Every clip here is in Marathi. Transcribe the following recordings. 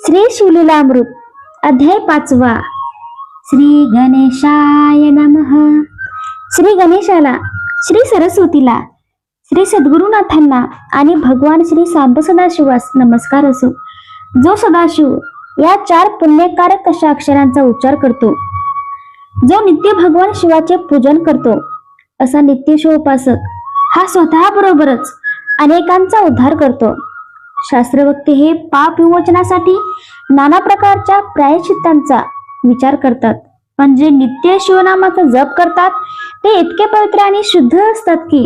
श्री शिवलीलामृत अध्याय 5. श्री गणेशाय नमः. श्री गणेशाला, श्री सरस्वतीला, श्री सद्गुरुनाथांना आणि भगवान श्री सांब सदाशिवास नमस्कार असो, जो सदाशिव या 4 पुण्यकारक अशा अक्षरांचा उच्चार करतो, जो नित्य भगवान शिवाचे पूजन करतो, असा नित्यशिव उपासक हा स्वतः बरोबरच अनेकांचा उद्धार करतो. शास्त्रवक्ते हे पाप विमोचनासाठी नाना प्रकारच्या प्रायश्चित्तांचा विचार करतात, पण जे नित्य शिवनामाचा जप करतात ते इतके पवित्र आणि शुद्ध असतात की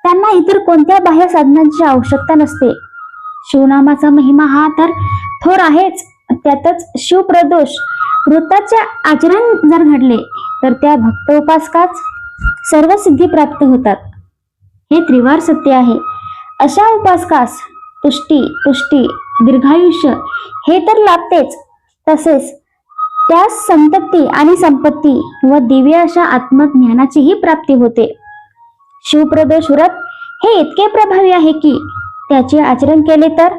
त्यांना इतर कोणत्या बाह्य साधनांची आवश्यकता नसते. शिवनामाचा महिमा हा तर थोर आहेच, त्यातच शिवप्रदोष वृत्ताचे आचरण जर घडले तर त्या भक्त उपासकास सर्व सिद्धी प्राप्त होतात. हे त्रिवार सत्य आहे. अशा उपासकास तुष्टी, पुष्टी, दीर्घायुष्य हे तर लाभतेच, तसेच त्यास संतती आणि संपत्ती व दिव्य अशा आत्मज्ञानाचीही प्राप्ती होते. शिवप्रदोष व्रत हे इतके प्रभावी आहे की त्याचे आचरण केले तर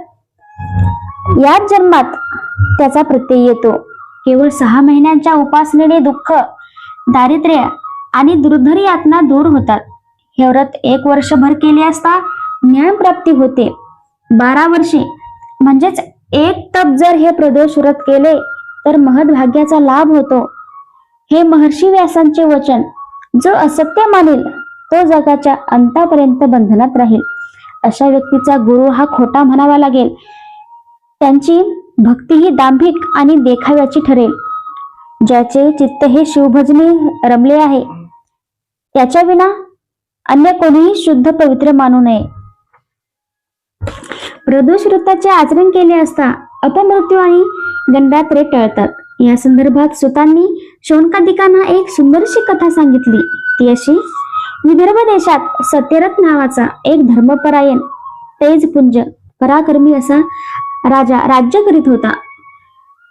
याच जन्मात त्याचा प्रत्यय येतो. केवळ 6 महिन्यांच्या उपासनेने दुःख, दारिद्र्य आणि दुर्धर यातना दूर होतात. हे व्रत 1 वर्षभर केले असता ज्ञान प्राप्ती होते. 12 वर्षे म्हणजेच 1 तप जर हे प्रदोष व्रत केले तर महद्भाग्याचा लाभ होतो. हे महर्षी व्यासांचे वचन. जो असत्य मानेल तो जगाच्या अंतापर्यंत बंधनात राहील. अशा व्यक्तीचा गुरु हा खोटा म्हणावा लागेल. त्यांची भक्ती ही दांभिक आणि देखाव्याची ठरेल. ज्याचे चित्त हे शिवभजनी रमले आहे त्याच्या विना अन्य कोणीही शुद्ध पवित्र मानू नये. प्रदोष व्रताचे आचरण केले असता अपमृत्यू आणि गंडात्रे टळतात. या संदर्भात सुतांनी शौनकादिकांना एक सुंदरशी कथा सांगितली. ती अशी: विदर्भ देशात सत्यरथ नावाचा एक धर्मपरायण, तेजपुंज, पराक्रमी असा राजा राज्य करीत होता.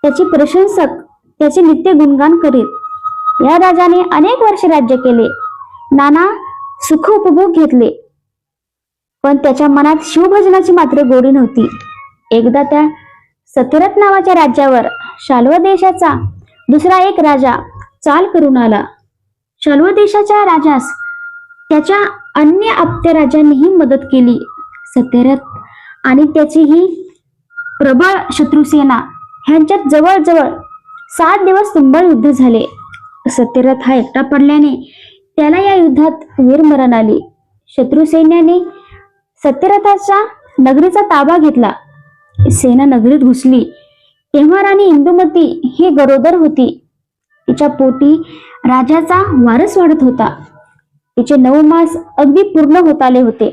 त्याची प्रशंसक त्याचे नित्य गुणगान करीत. या राजाने अनेक वर्ष राज्य केले, नाना सुख उपभोग घेतले, पण त्याच्या मनात शिवभजनाची मात्र गोडी नव्हती. एकदा त्या सत्यरथ नावाच्या राज्यावर शाल्व देशाचा दुसरा एक राजा चाल करून आला. शाल्व देशाच्या राजास त्याच्या अन्य आप्त राजांनीही मदत केली. सत्यरथ आणि त्याची ही प्रबळ शत्रुसेना ह्यांच्यात जवळजवळ 7 दिवस तुंबळ युद्ध झाले. सत्यरथ हा एकटा पडल्याने त्याला या युद्धात वीरमरण आली. शत्रू सैन्याने सत्यरथाच्या नगरीचा ताबा घेतला. सेना नगरीत घुसली तेव्हा राणी इंदुमती ही गरोदर होती. तिच्या पोटी राजाचा वारस वाढत होता. तिचे 9 मास अगदी पूर्ण होत आले होते.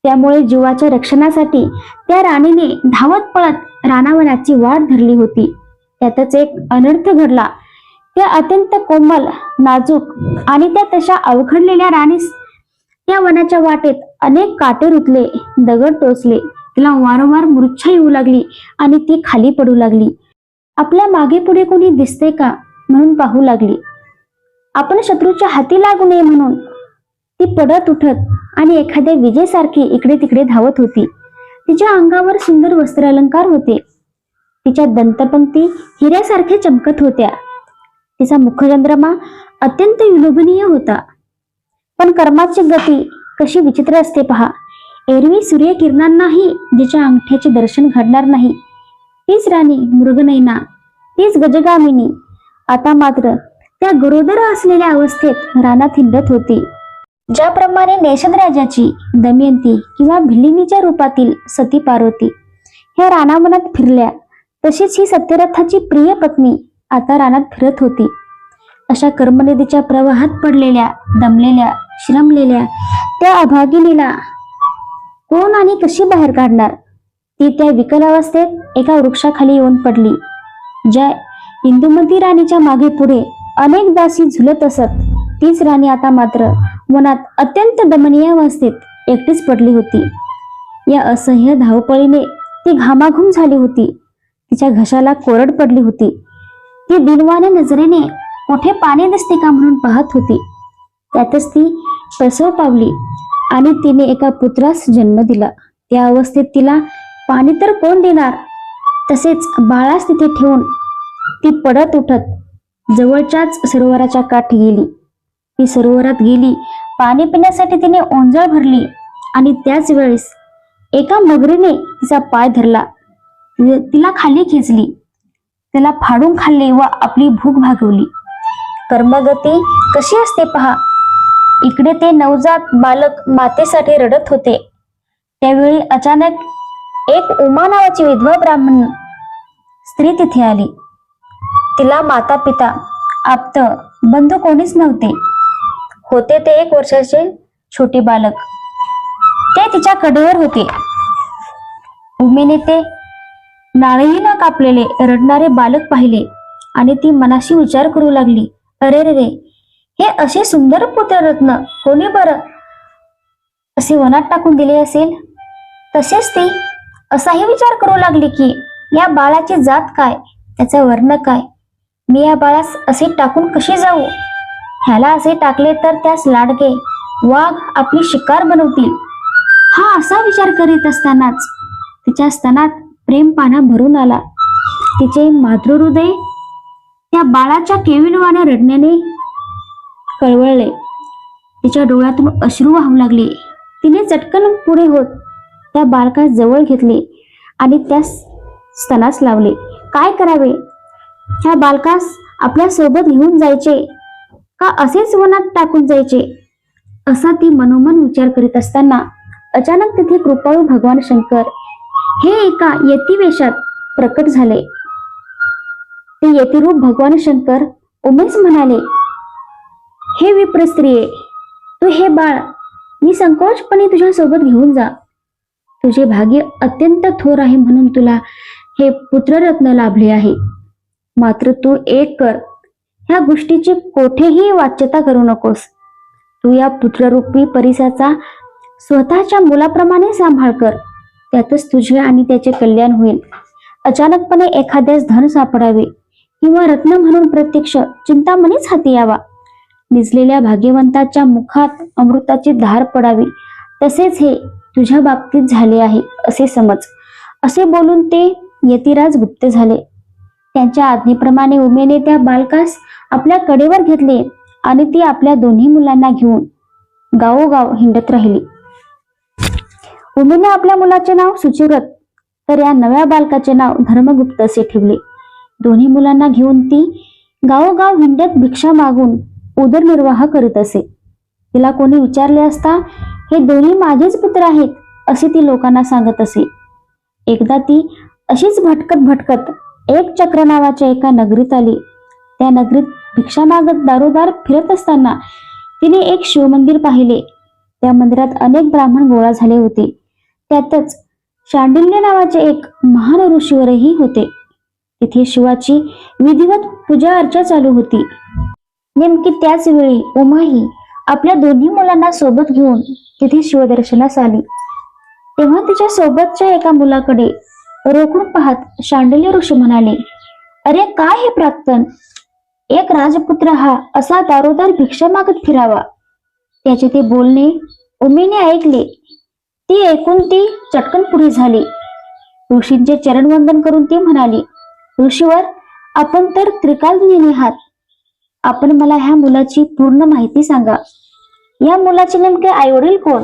त्यामुळे जीवाच्या रक्षणासाठी त्या राणीने धावत पळत रानावनाची वाट धरली होती. त्यातच एक अनर्थ घडला. त्या अत्यंत कोमल, नाजूक आणि त्या तशा अवखडलेल्या राणीस त्या वनाच्या वाटेत अनेक काटे रुतले, दगड टोचले. तिला वारंवार मूर्छा येऊ लागली आणि ती खाली पडू लागली. आपल्या मागे पुढे कोणी दिसते का म्हणून पाहू लागली. आपण शत्रूच्या हाती लागू नये म्हणून ती पडत उठत आणि एखाद्या विजेसारखी इकडे तिकडे धावत होती. तिच्या अंगावर सुंदर वस्त्रालंकार होते. तिच्या दंतपंक्ती हिऱ्यासारख्या चमकत होत्या. तिचा मुखचंद्रमा अत्यंत विलोभनीय होता. पण कर्माची गती कशी विचित्र असते पहा. एरवी सूर्यकिरणांनाही जिच्या अंगठ्याचे दर्शन घडणार नाही तीच राणी मृगनयना, तीच गजगामिनी आता मात्र त्या गरोदर असलेल्या अवस्थेत रानात हिंडत होती. ज्याप्रमाणे नेषद राजाची दमयंती किंवा भिल्लिनीच्या रूपातील सती पार्वती ह्या रानावनात फिरल्या, तशीच ही सत्यरथाची प्रिय पत्नी आता रानात फिरत होती. अशा कर्मनिधीच्या प्रवाहात पडलेल्या, दमलेल्या, श्रमलेल्या त्या अभागिनीला कोण आणि कशी बाहेर काढणार? ती त्या विकल अवस्थेत एका वृक्षाखाली येऊन पडली. ज्या इंदुमती राणीच्या मागे पुढे अनेक दासी झुलत असत, तीच राणी आता मात्र वनात अत्यंत दमनीय अवस्थेत एकटीच पडली होती. या असह्य धावपळीने ती घामाघूम झाली होती. तिच्या घशाला कोरड पडली होती. ती दिलवाण्या नजरेने कुठे पाणी दिसते का म्हणून पाहत होती. त्यातच ती प्रसव पावली आणि तिने एका पुत्रास जन्म दिला. त्या अवस्थेत तिला पाणी तर कोण देणार? तसेच बाळास तिथे ठेवून ती पडत उठत जवळच्याच सरोवराच्या काठी गेली. ती सरोवरात गेली, पाणी पिण्यासाठी तिने ओंजळ भरली आणि त्याच वेळेस एका मगरीने तिचा पाय धरला, तिला खाली खेचली, त्याला फाडून खाल्ले व आपली भूक भागवली. कर्मगती कशी असते पहा. इकडे ते नवजात बालक मातेसाठी रडत होते. त्यावेळी अचानक एक उमा नावाची विधवा ब्राह्मण स्त्री तिथे आली. तिला माता पिता आप्त बंधू कोणीच नव्हते. होते ते 1 वर्षाचे छोटे बालक. ते तिच्या कडेवर होते. उमेने ते नाळेही न कापलेले रडणारे बालक पाहिले आणि ती मनाशी विचार करू लागली, अरे रे रे, हे असे सुंदर पुत्ररत्न कोणी बरं असे वनात टाकून दिले असेल. तसेच ती असाही विचार करू लागली की या बाळाची जात काय, त्याचा वर्ण काय, मी या बाळास असे टाकून कशी जाऊ. ह्याला असे टाकले तर त्यास लाडके वाघ आपली शिकार बनवतील. हा असा विचार करीत असतानाच तिच्या स्तनात प्रेम पाना भरून आला. तिचे मातृहृदय त्या बाळाच्या केविलवाण्या रडण्याने कळवळले. तिच्या डोळ्यातून अश्रू वाहू लागले. तिने चटकन पुढे होत त्या बालकास जवळ घेतले आणि त्यास स्तनास लावले. काय करावे, ह्या बालकास आपल्या सोबत घेऊन जायचे का असेच वनात टाकून जायचे, असा ती मनोमन विचार करीत असताना अचानक तिथे कृपाळू भगवान शंकर हे एका यती वेशात प्रकट झाले. ते यतिरूप भगवान शंकर उमेश म्हणाले, हे विप्रस्त्रिये, तू हे बाळ निसंकोचपणे तुझ्या सोबत घेऊन जा. तुझे भाग्य अत्यंत थोर आहे म्हणून तुला हे पुत्ररत्न लाभले आहे. मात्र तू एक कर, ह्या गोष्टीची कोठेही वाच्यता करू नकोस. तू या पुत्ररूपी परिसाचा स्वतःच्या मुलाप्रमाणे सांभाळ कर. त्यातच तुझे आणि त्याचे कल्याण होईल. अचानकपणे एखाद्यास धन सापडावे किंवा रत्न म्हणून प्रत्यक्ष चिंतामणीच हाती यावा. निजलेल्या भाग्यवंताच्या मुखात अमृताची धार पडावी, तसेच हे तुझ्या बाबतीत झाले आहे असे समज. असे बोलून ते यतिराज गुप्त झाले. त्यांच्या आज्ञेप्रमाणे उमेने त्या बालकास आपल्या कडेवर घेतले आणि ती आपल्या दोन्ही मुलांना घेऊन गावोगाव हिंडत राहिली. उमेने आपल्या मुलाचे नाव सुचिव्रत तर या नव्या बालकाचे नाव धर्मगुप्त असे ठेवले. दोन्ही मुलांना घेऊन ती गावोगाव हिंडत भिक्षा मागून उदरनिर्वाह करीत असे. तिला कोणी विचारले असता हे दोन्ही माझेच पुत्र आहेत असे ती लोकांना सांगत असे. एकदा ती अशीच भटकत भटकत एक चक्र नावाच्या एका नगरीत आली. त्या नगरीत भिक्षा मागत दारोदार फिरत असताना तिने एक शिवमंदिर पाहिले. त्या मंदिरात अनेक ब्राह्मण गोळा झाले होते. त्यातच शांडिल्य नावाचे एक महान ऋषीवरही होते. तिथे शिवाची विधिवत पूजा अर्चा चालू होती. नेमकी त्याच वेळी उमाही आपल्या दोन्ही मुलांना सोबत घेऊन तिथे शिवदर्शनास आली. तेव्हा तिच्या सोबतच्या एका मुलाकडे रोखून पाहत शांडिल्य ऋषी म्हणाले, अरे काय हे प्राक्तन, एक राजपुत्र हा असा दारोदार भिक्षा मागत फिरावा. त्याचे ते बोलणे उमेने ऐकले. ती ऐकून ती चटकन पुढे झाली. ऋषींचे चरणवंदन करून ती म्हणाली, ऋषीवर, आपण तर त्रिकालज्ञानी आहात. आपण मला ह्या मुलाची पूर्ण माहिती सांगा. या मुलाचे नेमके आईवडील कोण,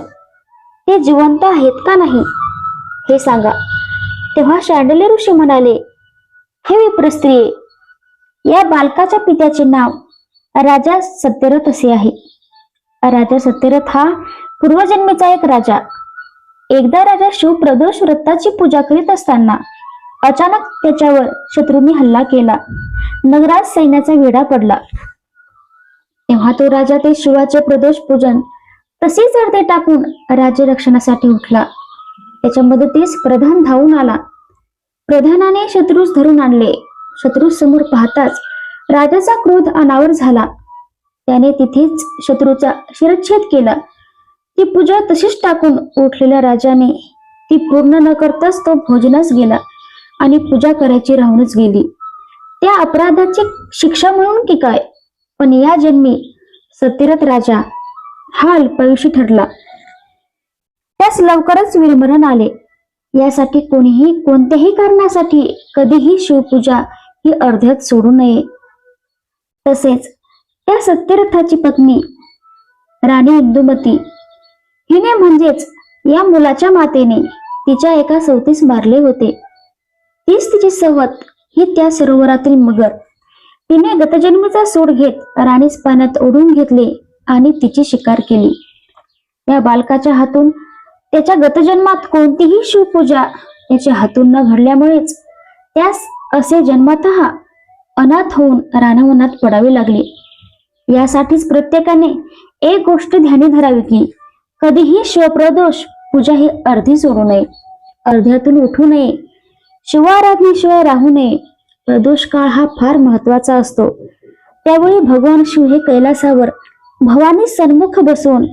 ते जिवंत आहेत का नाही, हे सांगा. तेव्हा शांडिल्य ऋषी म्हणाले, हे विप्रस्त्रिये, या बालकाच्या पित्याचे नाव राजा सत्यरथ असे आहे. राजा सत्यरथ हा पूर्वजन्मीचा एक राजा. एकदा राजा शिव प्रदोष व्रताची पूजा करीत असताना अचानक त्याच्यावर शत्रूंनी हल्ला केला. नगरात सैन्याचा वेढा पडला. तेव्हा तो राजा ते शिवाचे प्रदोष पूजन तसेच अर्धे टाकून राज्य रक्षणासाठी उठला. त्याच्या मदतीस प्रधान धावून आला. प्रधानाने शत्रूस धरून आणले. शत्रूस समोर पाहताच राजाचा क्रोध अनावर झाला. त्याने तिथेच शत्रूचा शिरच्छेद केला. ती पूजा तशीच टाकून उठलेल्या राजाने ती पूर्ण न करताच तो भोजनास गेला आणि पूजा करायची राहूनच गेली. त्या अपराधाची शिक्षा म्हणून की काय, पण या जन्मी सत्यरथ राजा हा अल्पायुषी ठरला. त्यास लवकरच वीरमरण आले. यासाठी कोणीही कोणत्याही कारणासाठी कधीही शिवपूजा ही अर्ध्यात सोडू नये. तसेच त्या सत्यरथाची पत्नी राणी इंदुमती हिने म्हणजेच या मुलाच्या मातेने तिच्या एका सवतीस मारले होते. तीच तिची सवत ही त्या सरोवरातील मगर. तिने गतजन्मीचा सूड घेत राणीस पाण्यात ओढून घेतले आणि तिची शिकार केली. या बालकाच्या हातून त्याच्या गतजन्मात कोणतीही शिवपूजा त्याच्या हातून न घडल्यामुळेच त्यास असे जन्मतः अनाथ होऊन रानवनात पडावे लागले. यासाठीच प्रत्येकाने एक गोष्ट ध्यानी धरावी की कधीही शिवप्रदोष पूजा ही अर्धी सोडू नये, अर्ध्यातून उठू नये, शिवाराधनेशिवाय राहू नये. प्रदोष काळ हा फार महत्वाचा असतो. त्यावेळी भगवान शिव हे कैलासावर भवानी सन्मुख बसून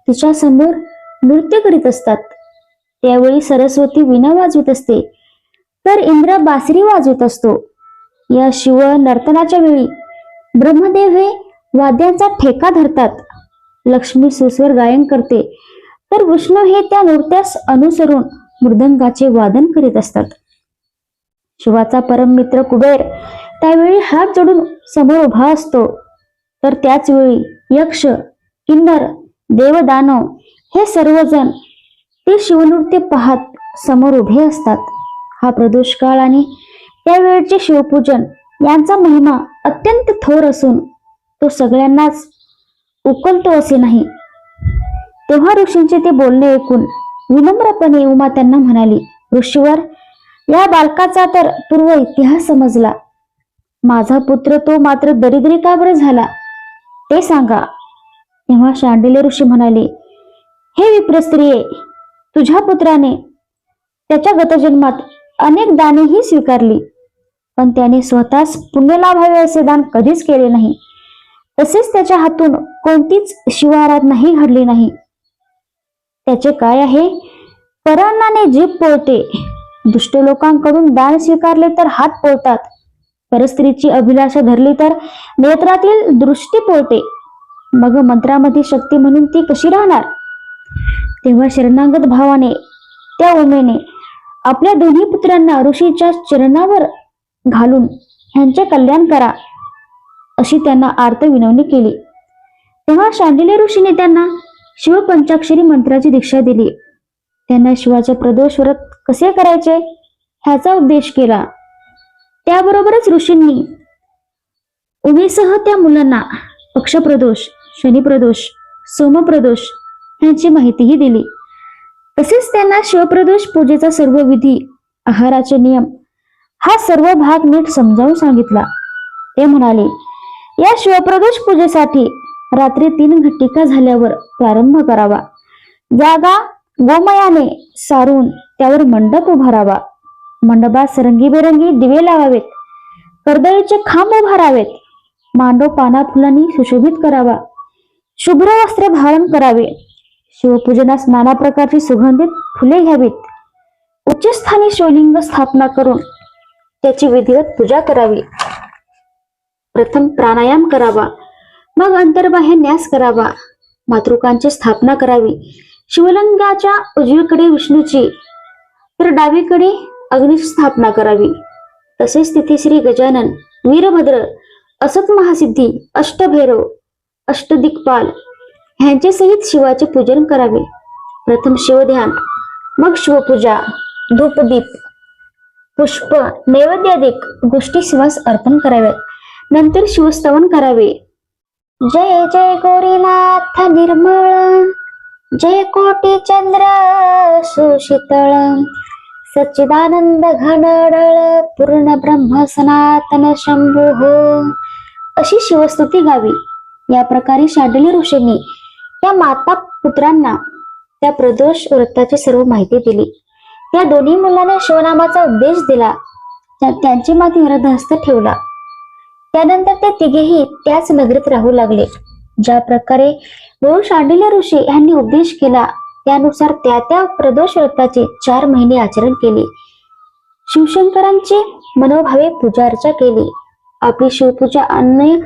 तिच्या समोर नृत्य करीत असतात. त्यावेळी सरस्वती वीणा वाजवीत असते तर इंद्र बासरी वाजवीत असतो. या शिव नर्तनाच्या वेळी ब्रह्मदेव हे वाद्यांचा ठेका धरतात. लक्ष्मी सुस्वर गायन करते तर विष्णू हे त्या नृत्यास अनुसरून मृदंगाचे वादन करीत असतात. शिवाचा परम मित्र कुबेर त्यावेळी हात जोडून समोर उभा असतो. तर त्याच वेळी यक्ष, किन्नर, देवदानव हे सर्वजण ते शिवनृत्य पाहत समोर उभे असतात. हा प्रदोष काळ आणि त्यावेळचे शिवपूजन यांचा महिमा अत्यंत थोर असून तो सगळ्यांनाच उकलतो असे नाही. तेव्हा ऋषींचे ते बोलणे ऐकून विनम्रपणे उमा त्यांना म्हणाली, ऋषीवर, या बालकाचा तर पूर्व इतिहास समजला. माझा पुत्र तो मात्र दरिद्री का बरं झाला ते सांगा. तेव्हा शांडिल्य ऋषी म्हणाले, हे विप्रस्त्रिये, तुझ्या पुत्राने त्याच्या गतजन्मात अनेक दानेही स्वीकारली, पण त्याने स्वतःच पुण्य लाभावे असे दान कधीच केले नाही. तसेच त्याच्या हातून कोणतीच शिवाराधनाही घडली नाही. त्याचे काय आहे? परान्नाने जीभ पोळते. दुष्ट लोकांकडून दान स्वीकारले तर हात पोळतात. परस्त्रीची अभिलाषा धरली तर नेत्रातील दृष्टी पोळते. मग मंत्रामध्ये शक्ती म्हणून ती कशी राहणार? तेव्हा शरणागत भावाने त्या उमेने आपल्या दोन्ही पुत्रांना ऋषीच्या चरणावर घालून ह्यांचे कल्याण करा अशी त्यांना आर्त विनवणी केली. तेव्हा शांडिल्य ऋषीने त्यांना शिवपंचाक्षरी मंत्राची दीक्षा दिली. त्यांना शिवाचे प्रदोष व्रत कसे करायचे ह्याचा उपदेश केला. त्याबरोबरच ऋषींनी उमेसह त्या मुलांना पक्षप्रदोष, शनिप्रदोष, सोमप्रदोष ह्यांची माहितीही दिली. तसेच त्यांना शिवप्रदोष पूजेचा सर्व विधी, आहाराचे नियम हा सर्व भाग नीट समजावून सांगितला. ते म्हणाले, या शिवप्रदोष पूजेसाठी रात्री 3 घटिका झाल्यावर प्रारंभ करावा. जागा गोमयाने सारून त्यावर मंडप उभारावा. मंडपात रंगीबेरंगी दिवे लावावेत. कर्दळीचे खांब उभारावेत. मांडव पाना फुलांनी सुशोभित करावा. शुभ्र वस्त्र धारण करावे. शिवपूजनास नाना प्रकारची सुगंधित फुले घ्यावीत. उच्चस्थानी शिवलिंग स्थापना करून त्याची विधिवत पूजा करावी. प्रथम प्राणायाम करावा, मग अंतर्बाह्य न्यास करावा. मातृकांची स्थापना करावी. शिवलिंगाच्या उजवीकडे विष्णूची तर डावीकडे अग्नीची स्थापना करावी. तसेच तिथे श्री गजानन, वीरभद्र, असत महासिद्धी, अष्टभैरव, अष्टदिक्पाल ह्यांचे सहित शिवाचे पूजन करावे. प्रथम शिवध्यान, मग शिवपूजा, धूपदीप, पुष्प, नैवेद्यादिक गोष्टी शिवास अर्पण कराव्यात. नंतर शिवस्तवन करावे. जय जय गौरीनाथ निर्मळ, जय कोटी चंद्र सुशीतळ, सच्चिदानंद घनडळ, पूर्ण ब्रह्म सनातन शंभो अशी शिवस्तुती गावी. या प्रकारे शांडिल्य ऋषींनी त्या माता पुत्रांना त्या प्रदोष व्रताची सर्व माहिती दिली. त्या दोन्ही मुलांना शिवनामाचा उपदेश दिला. त्यांची माती हृदयस्थ ठेवला. त्यानंतर ते तिघेही त्याच नगरीत राहू लागले. ज्या प्रकारे गुरु शांडिल्य ऋषी यांनी उपदेश केला त्यानुसार त्या प्रदोष व्रताचे 4 महिने आचरण केले. शिवशंकरांची मनोभावे पूजा अर्चा केली. आपली शिवपूजा अन्य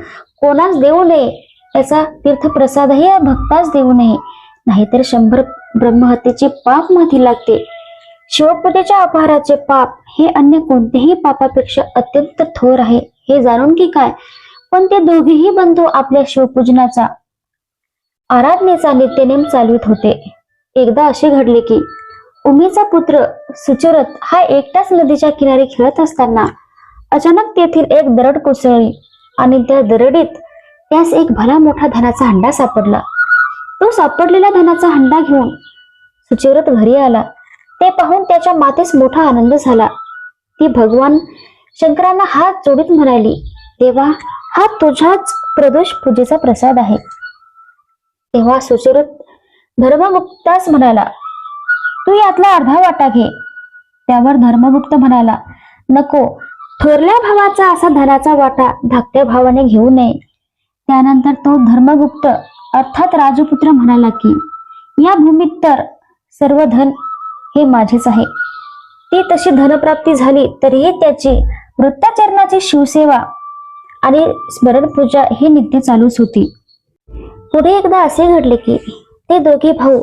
कोणास देऊ नये, याचा तीर्थप्रसादही भक्तास देऊ नये, नाहीतर 100 ब्रह्महत्येची पाप माथी लागते. शिवपूजेच्या अपहाराचे पाप हे अन्य कोणत्याही पापापेक्षा अत्यंत थोर आहे हे जाणून की काय, पण ते दोघेही बंधू आपल्या शिवपूजनाचा आराधनेचा नित्यनेम चालवित होते. एकदा असे घडले की उमेचा पुत्र सुचरत हा एकटाच नदीच्या किनारी खेळत असताना अचानक तेथील एक दरड कोसळली आणि त्या दरडीत त्यास एक भला मोठा धनाचा हंडा सापडला. तो सापडलेला धनाचा हंडा घेऊन सुचरत घरी आला. ते पाहून त्याच्या मातेस मोठा आनंद झाला. ती भगवान शंकरांना हात जोडीत म्हणाली, देवा, हा तुझ्याच प्रदोष पूजेचा प्रसाद आहे. तेव्हा सुचरत धर्मगुप्तास म्हणाला, तू यातला अर्धा वाटा घे. त्यावर धर्मगुप्त म्हणाला, नको, थोरल्या भावाचा असा धनाचा वाटा धाकट्या भावाने घेऊ नये. त्यानंतर तो धर्मगुप्त अर्थात राजपुत्र म्हणाला की या भूमीत तर सर्व धन हे माझेच आहे. ती तशी धनप्राप्ती झाली तरीही त्याची वृत्ताचरणाची शिवसेवा आणि स्मरणपूजा ही नित्य चालूच होती. पुढे एकदा असे घडले की ते दोघे भाऊ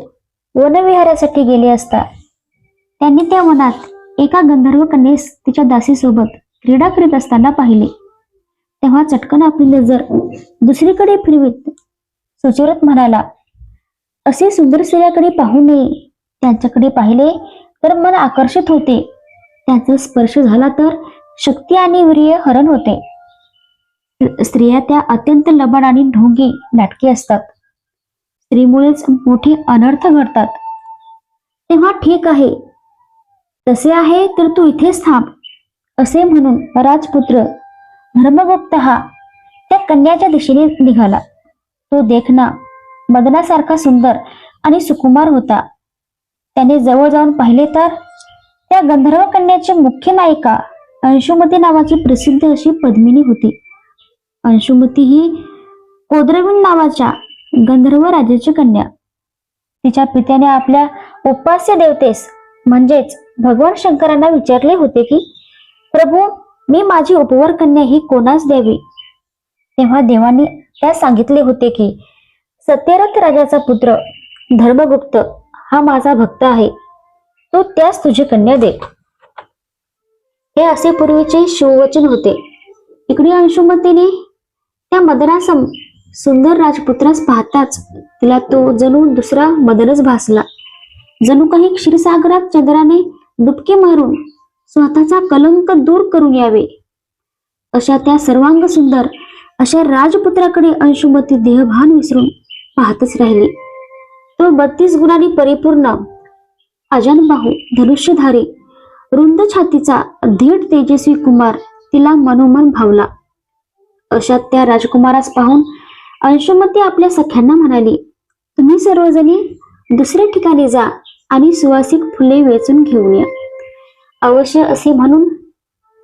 वनविहारासाठी गेले असता त्यांनी त्या वनात एका गंधर्व कन्येस तिच्या दासीसोबत क्रीडा करीत असताना पाहिले. तेव्हा चटकन आपली नजर दुसरीकडे फिरवीत सुचरत म्हणाला, असे सुंदर स्त्रियाकडे पाहू नये. त्यांच्याकडे पाहिले तर मन आकर्षित होते. त्यांचा स्पर्श झाला तर शक्ती आणि वीर्य हरण होते. स्त्रिया त्या अत्यंत लबाड आणि ढोंगी नाटकी असतात. स्त्रीमुळेच मोठे अनर्थ घडतात. तेव्हा ठीक आहे, तसे आहे तर तू इथेच थांब, असे म्हणून राजपुत्र धर्मगुप्त हा त्या कन्याच्या दिशेने निघाला. तो देखना मदनासारखा सुंदर आणि सुकुमार होता. त्याने जवळ जाऊन पाहिले तर त्या गंधर्व कन्याची मुख्य नायिका अंशुमती नावाची प्रसिद्ध अशी पद्मिनी होती. अंशुमती ही कोद्रविण नावाच्या गंधर्व राजाची कन्या. तिच्या पित्याने आपल्या उपास्य देवतेस म्हणजेच भगवान शंकरांना विचारले होते की प्रभू, मी माझी उपवर कन्या ही कोणास द्यावी. तेव्हा देवाने त्यास सांगितले होते की सत्यरथ राजाचा पुत्र धर्मगुप्त हा माझा भक्त आहे, तो त्यास तुझी कन्या दे. हे असे पूर्वीचे शिववचन होते. इकडे अंशुमतीने त्या मदनासम सुंदर राजपुत्रास पाहताच तिला तो जणू दुसरा मदनच भासला. जणू काही क्षीरसागरात चंद्राने डुबके मारून स्वतःचा कलंक दूर करून यावे अशा त्या सर्वांग सुंदर अशा राजपुत्राकडे अंशुमती देहभान विसरून पाहतच राहिली. तो 32 गुणांनी परिपूर्ण अजनबाहू धनुष्यधारी रुंद छातीचा धीट तेजस्वी कुमार तिला मनोमन भावला. अशा त्या राजकुमारास पाहून अंशुमती आपल्या सख्यांना म्हणाली, तुम्ही सर्वजणी दुसऱ्या ठिकाणी जा आणि सुवासिक फुले वेचून घेऊन या. अवश्य असे म्हणून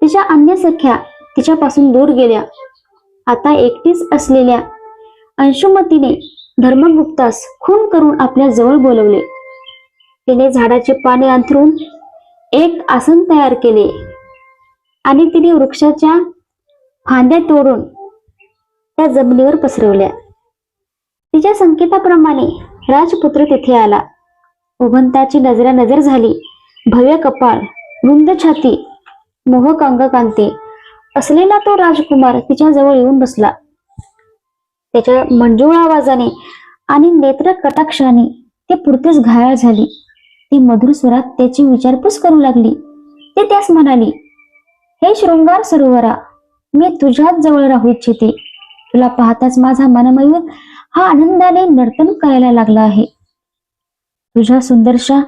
तिच्या अन्य सख्या तिच्यापासून दूर गेल्या. आता एकटीच असलेल्या अंशुमतीने धर्मगुप्तास खून करून आपल्या जवळ बोलवले. तिने झाडाची पाने अंथरून एक आसन तयार केले आणि तिने वृक्षाच्या फांद्या तोडून त्या जमिनीवर पसरवल्या. तिच्या संकेताप्रमाणे राजपुत्र तिथे आला. उभंताची नजरानजर झाली. भव्य कपाळ, रुंद छाती, मोहक अंगकांती असलेला तो राजकुमार तिच्या जवळ येऊन बसला. त्याच्या मंजूळ आवाजाने आणि नेत्र कटाक्षाने ती पुरतेच घायाळ झाली. ती मधुर स्वरात त्याची विचारपूस करू लागली. ती त्यास म्हणाली, हे शृंगार सरोवरा, मी तुझ्याच जवळ राहू इच्छिते. तुला पाहताच माझा मनमयूर हा आनंदाने नर्तन करायला लागला आहे. तुझ्या सुंदरशा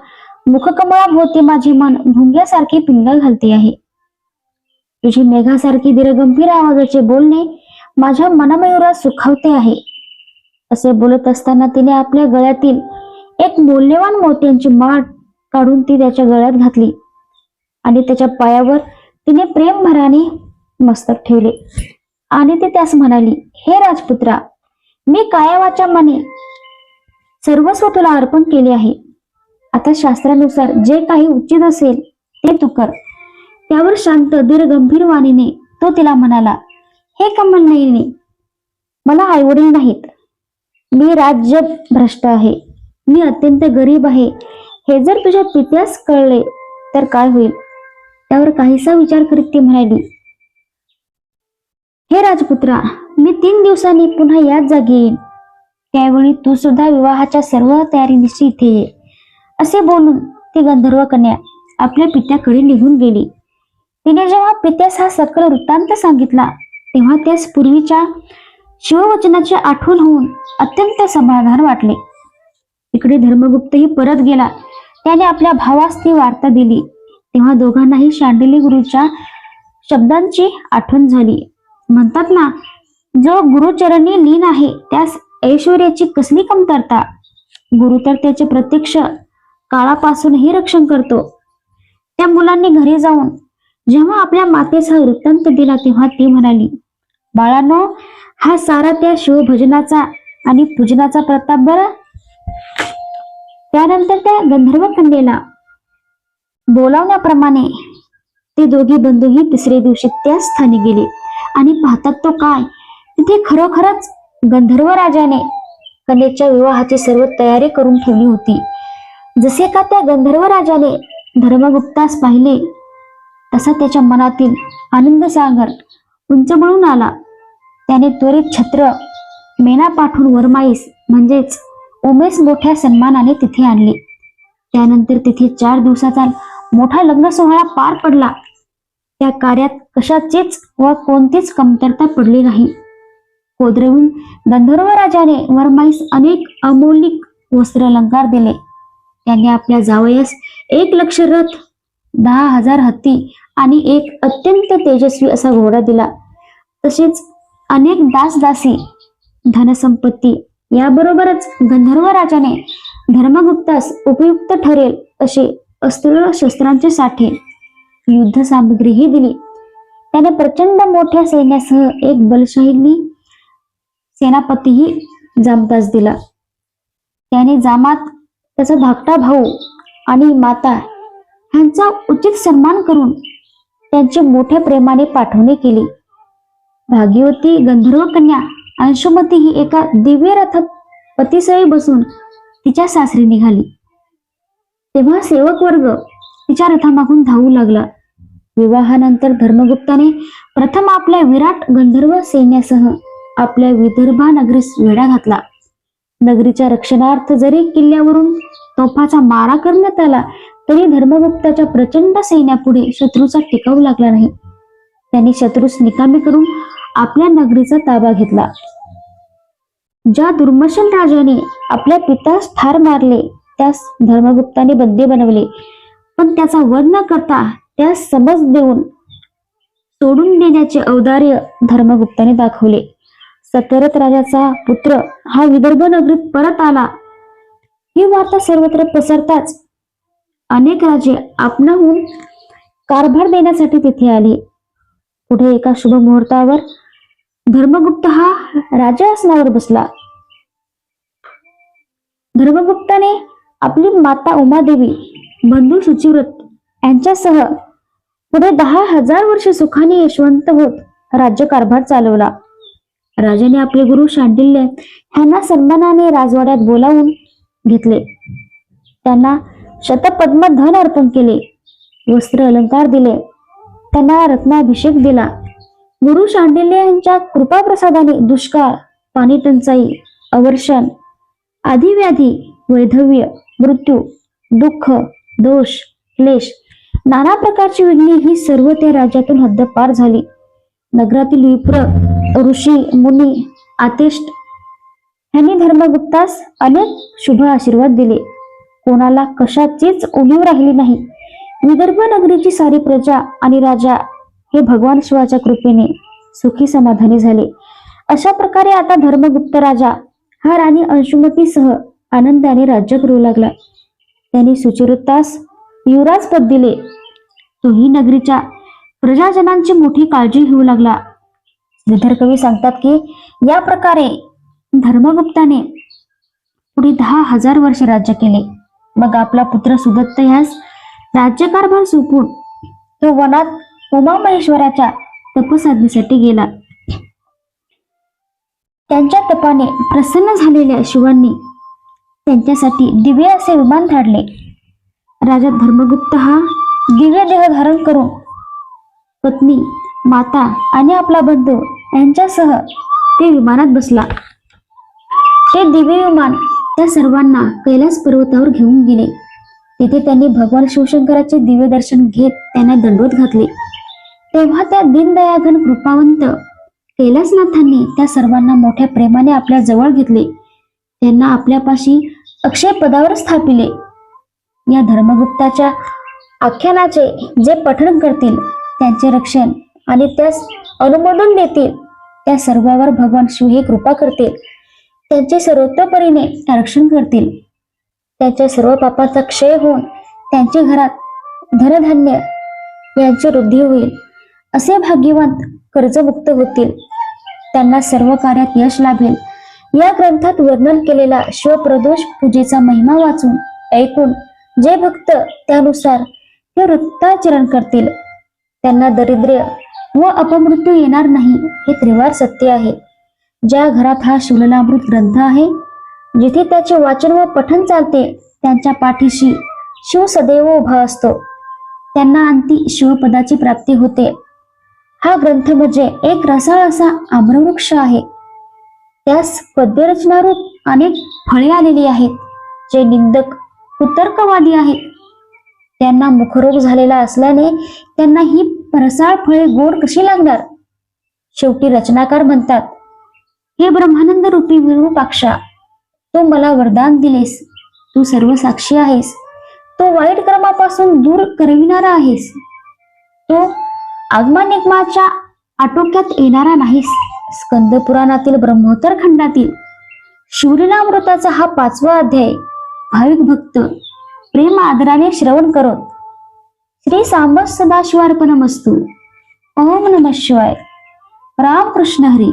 मुखकमळाभोवती माझे मन भुंग्यासारखे पिंगा घालते आहे. तुझी मेघासारखी दीर्घगंभीर आवाजाचे बोलणे माझ्या मनमयुरात सुखावते आहे. असे बोलत असताना तिने आपल्या गळ्यातील एक मौल्यवान मोत्यांची माळ काढून ती त्याच्या गळ्यात घातली आणि त्याच्या पायावर तिने प्रेमभराने मस्तक ठेवले आणि ती त्यास म्हणाली, हे राजपुत्रा, मी कायावाच्या मने सर्वस्व तुला अर्पण केले आहे. आता शास्त्रानुसार जे काही उचित असेल ते तू कर. त्यावर शांत दीर्घगंभीर वाणीने तो तिला म्हणाला, हे कमलनयनी, मला आईवडील नाहीत. मी राज्य भ्रष्ट आहे. मी अत्यंत गरीब आहे. हे जर तुझ्या पित्यास कळले तर काय होईल? त्यावर काहीसा विचार करीत ती म्हणाली, हे राजपुत्रा, मी 3 दिवसांनी पुन्हा याच जागी येईन. त्यावेळी तू सुद्धा विवाहाच्या सर्व तयारीनिशी इथे ये. असे बोलून ती गंधर्व कन्या आपल्या पित्याकडे निघून गेली. तिने जेव्हा पित्यास हा सकल वृत्तांत सांगितला तेव्हा त्यास पूर्वीच्या शिववचनाची आठवण होऊन अत्यंत समाधान वाटले. इकडे धर्मगुप्तही परत गेला. त्याने आपल्या भावास ती वार्ता दिली तेव्हा दोघांनाही शांडिल्य गुरुच्या शब्दांची आठवण झाली. म्हणतात ना, जो गुरुचरणी लीन आहे त्यास ऐश्वर्याची कसली कमतरता. गुरु तर त्याचे प्रत्यक्ष काळापासूनही रक्षण करतो. त्या मुलांनी घरी जाऊन जेव्हा आपल्या मातेचा वृत्तांत दिला तेव्हा ती म्हणाली, बाळांनो, हा सारा त्या शिवभजनाचा आणि पूजनाचा प्रताप बरं. त्यानंतर त्या गंधर्व कन्येला बोलावण्याप्रमाणे ते दोघे बंधूही तिसरे दिवशी त्याच स्थानी गेले आणि पाहतात तो काय, तिथे खरोखरच गंधर्व राजाने कन्येच्या विवाहाची सर्व तयारी करून ठेवली होती. जसे का त्या गंधर्व राजाने धर्मगुप्तास पाहिले तसा त्याच्या मनातील आनंद सागर उंचबळून आला. त्याने त्वरित छत्र मेना पाठवून वरमाईस म्हणजेच उमेश मोठ्या सन्मानाने तिथे आणले. त्यानंतर तिथे 4 दिवसाचा मोठा लग्न सोहळा पार पडला. त्या कार्यात कशाचीच व कोणतीच कमतरता पडली नाही. कोदरवून गंधर्व राजाने वरमाईस अनेक अमौलिक वस्त्र अलंकार दिले. त्यांनी आपल्या जावयास 1 लक्ष रथ, 10,000 हत्ती आणि एक अत्यंत तेजस्वी असा घोडा दिला. तसेच अनेक दासदासी, धनसंपत्ती, याबरोबरच गंधर्व राजाने धर्मगुप्तास उपयुक्त ठरेल असे अस्त्र शस्त्रांचे साठे, युद्ध सामग्रीही दिली. त्याने प्रचंड मोठ्या सैन्यासह एक बलशाली सेनापतीही जामतास दिला. त्याने जामात त्याचा धाकटा भाऊ आणि माता ह्यांचा उचित सन्मान करून त्यांचे मोठ्या प्रेमाने पाठवणे केली. भाग्यवती गंधर्व कन्या अंशुमती ही एका दिव्य रथात पतिसही बसून तिच्या सासरी निघाली. तेव्हा सेवक वर्ग तिच्या रथामागून धावू लागला. विवाहानंतर धर्मगुप्ताने प्रथम आपल्या विराट गंधर्व सैन्यासह आपल्या विदर्भा नगरीस वेढा घातला. नगरीच्या रक्षणार्थ जरी किल्ल्यावरून तोफाचा मारा करण्यात आला तरी धर्मगुप्ताच्या प्रचंड सैन्यापुढे शत्रूचा टिकाव लागला नाही. त्यांनी शत्रूस निकामी करून आपल्या नगरीचा ताबा घेतला. ज्या दुर्मशन राजाने आपल्या पित्यास ठार मारले त्यास धर्मगुप्ताने बंदी बनवले, पण त्याचा वध न करता त्यास समज देऊन सोडून देण्याचे औदार्य धर्मगुप्ताने दाखवले. सतरथ राजाचा पुत्र हा विदर्भ नगरीत परत आला. ही वार्ता सर्वत्र पसरताच अनेक राजे आपणाहून कारभार देण्यासाठी तिथे आले. पुढे एका शुभ मुहूर्तावर धर्मगुप्त हा राजासनावर बसला. धर्मगुप्ताने आपली माता उमादेवी, बंधू शुचिव्रत यांच्यासह पुढे 10,000 वर्ष सुखाने यशवंत होत राज्यकारभार चालवला. राजाने आपले गुरु शांडिल्य ह्यांना सन्मानाने राजवाड्यात बोलावून घेतले. त्यांना शतपद्म धन अर्पण केले, वस्त्र अलंकार दिले, त्यांना रत्नाभिषेक दिला. गुरु शांडिल्य यांच्या कृपाप्रसादाने दुष्काळ, पाणी टंचाई, अवर्षण, आधिव्याधी, वैधव्य, मृत्यू, दुःख, दोष, क्लेश, नाना प्रकारची विघ्ने ही सर्व त्या राज्यातून हद्दपार झाली. नगरातील विप्र, ऋषी, मुनी, आतेष्ट यांनी धर्मगुप्तास अनेक शुभ आशीर्वाद दिले. कोणाला कशाचीच उणीव राहिली नाही. विदर्भ नगरीची सारी प्रजा आणि राजा हे भगवान शिवाच्या कृपेने सुखी समाधानी झाले. अशा प्रकारे आता धर्मगुप्त राजा हा राणी अंशुमतीसह आनंदाने राज्य करू लागला. त्यांनी सुचिव्रतास युवराज पद दिले. तोही नगरीच्या प्रजाजनांची मोठी काळजी घेऊ लागला. श्रीधर कवी सांगतात की या प्रकारे धर्मगुप्ताने पुढे 10,000 वर्ष राज्य केले. मग आपला पुत्र सुदत्त ह्यास राज्यकारभार सोपून तो वनात उमामहेश्वराच्या तपसाधनेसाठी गेला. त्यांच्या तपाने प्रसन्न झालेल्या शिवांनी त्यांच्यासाठी दिव्य असे विमान धाडले. राजा धर्मगुप्त हा दिव्य देह धारण करून पत्नी, माता आणि आपला बंधू यांच्यासह ते विमानात बसला. ते दिव्य विमान त्या सर्वांना कैलास पर्वतावर घेऊन गेले. तिथे त्यांनी भगवान शिवशंकराचे दिव्य दर्शन घेत त्यांना दंडवत घातले. तेव्हा त्या दीनदयाघन कृपावंत कैलासनाथांनी त्या सर्वांना मोठ्या प्रेमाने आपल्या जवळ घेतले. त्यांना आपल्यापाशी अक्षय पदावर स्थापिले. या धर्मगुप्ताच्या आख्यानाचे जे पठण करतील, त्यांचे रक्षण आणि त्यास अनुमोदन देतील, त्या सर्वांवर भगवान शिव हे कृपा करतील. त्यांचे सर्वतोपरीने रक्षण करतील. त्यांच्या सर्व पापाचा क्षय होऊन त्यांच्या घरात धनधान्य यांची वृद्धी होईल. असे भाग्यवंत कर्जमुक्त होतील. त्यांना सर्व कार्यात यश लाभेल. या ग्रंथात वर्णन केलेला शिवप्रदोष पूजेचा महिमा वाचून ऐकून जे भक्त त्यानुसार ते वृत्ताचरण करतील, त्यांना दारिद्र्य व अपमृत्यू येणार नाही, हे त्रिवार सत्य आहे. ज्या घरात हा शिवलीलामृत ग्रंथ आहे, जिथे त्याचे वाचन व पठण चालते, त्यांच्या पाठीशी शिव सदैव उभा असतो. त्यांना अंती शिवपदाची प्राप्ती होते. हा ग्रंथ म्हणजे एक रसाळ असा आम्रवृक्ष आहे. त्यास पद्यरचनारूप अनेक फळे आलेली आहेत. जे निंदक कुतर्कवादी आहेत, त्यांना मुखरोग झालेला असल्याने त्यांना ही रसाळ फळे गोड कशी लागणार. शेवटी रचनाकार म्हणतात, हे ब्रह्मानंद रूपी विरूपाक्षा, तू मला वरदान दिलेस. तू सर्व साक्षी आहेस. तू वाईट कर्मापासून दूर करविणारा आहेस. तू आगमानिगमाच्या आटोक्यात येणारा नाहीस. स्कंद पुराणातील ब्रह्मोत्तर खंडातील शिवलीलामृताचा हा 5वा अध्याय भाविक भक्त प्रेम आदराने श्रवण करत श्री सांब सदाशिवार्पणमस्तु. ओम नमः शिवाय. रामकृष्ण हरी.